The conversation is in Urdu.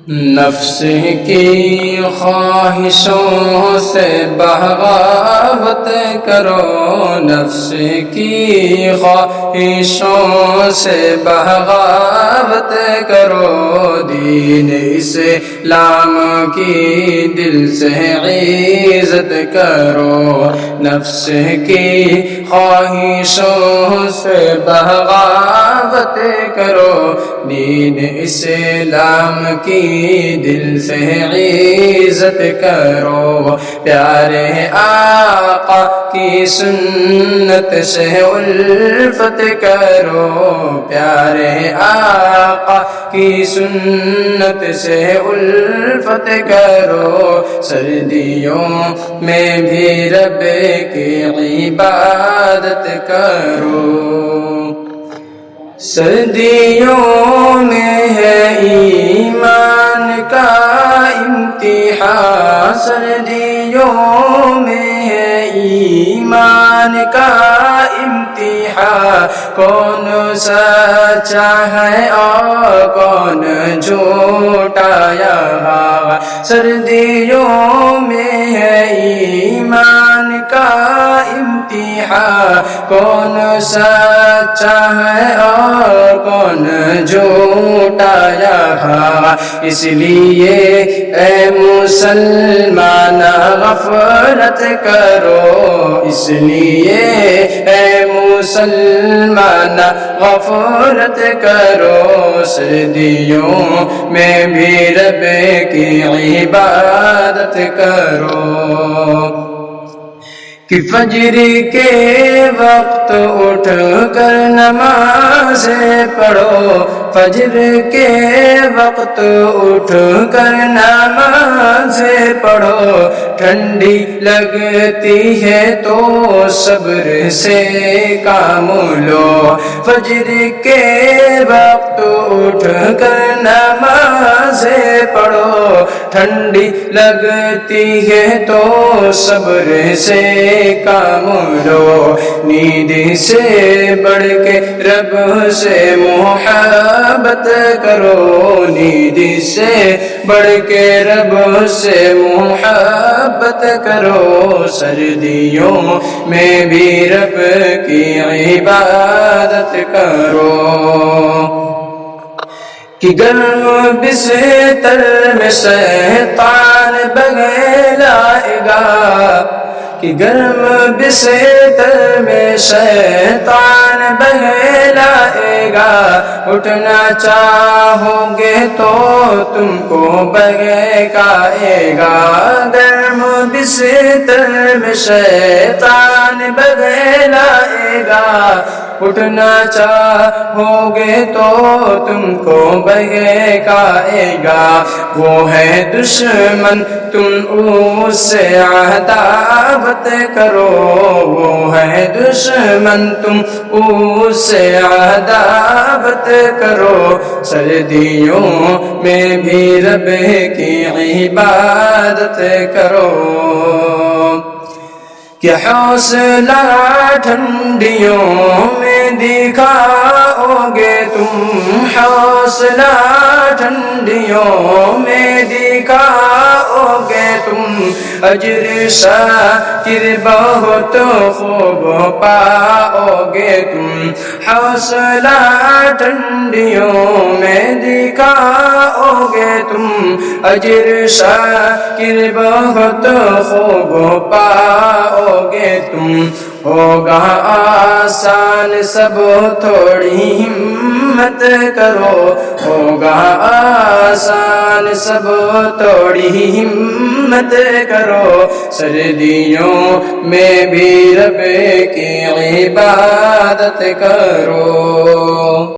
نفس کی خواہشوں سے بغاوت کرو، نفس کی خواہشوں سے بغاوت کرو، دین اسلام کی دل سے عزت کرو، نفس کی خواہشوں سے بغاوت کرو، دین اسلام کی دل سے عزت کرو، پیارے آقا کی سنت سے الفت کرو، پیارے آقا کی سنت سے الفت کرو، سردیوں میں بھی رب کی عبادت کرو، سردیوں میں ہے ایمان کا امتحان، سردیوں میں ہے ایمان کا امتحان، کون سچا ہے اور کون جھوٹا یہاں، سردیوں میں ہے ایمان کا امتحان، کون سچا ہے اور کون جھوٹا یہاں، اس لیے اے مسلمان غفلت کرو، اس لیے اے مسلمان غفلت کرو، سردیوں میں بھی رب کی عبادت کرو، کہ فجر کے وقت اٹھ کر نماز پڑھو، فجر کے وقت اٹھ کر نماز پڑھو، ٹھنڈی لگتی ہے تو صبر سے کام لو، فجر کے وقت اٹھ کر نماز پڑھو، ٹھنڈی لگتی ہے تو صبر سے کام لو، نیند سے بڑھ کے رب سے محبت کرو، نیند سے بڑھ کے رب سے محبت کرو، سردیوں میں بھی رب کی عبادت کرو، کہ گرم بستر میں شیطان بہلائے گا، کہ گرم بستر میں شیطان بہلائے گا، اٹھنا چاہو گے تو تم کو بہکائے گا، گرم بستر میں شیطان بہلائے گا، اٹھنا چاہو گے تو تم کو بہکائے گا، وہ ہے دشمن تم اس سے عداوت کرو، وہ ہے دشمن تم اس سے عداوت کرو، سردیوں میں بھی رب کی عبادت کرو، کہ حوصلہ ٹھنڈیوں میں دکھاؤ گے تم، حوصلہ ٹھنڈیوں میں دکھاؤ گے تم، اجر شاکر بہت خوب پاؤ گے تم، حوصلہ ٹھنڈیوں میں دکھاؤ گے تم، اجر شاکر بہت خوب پاؤ گے تم، ہوگا آسان سب تھوڑی ہمت کرو، ہوگا آسان سب تھوڑی ہمت کرو، سردیوں میں بھی رب کی عبادت کرو۔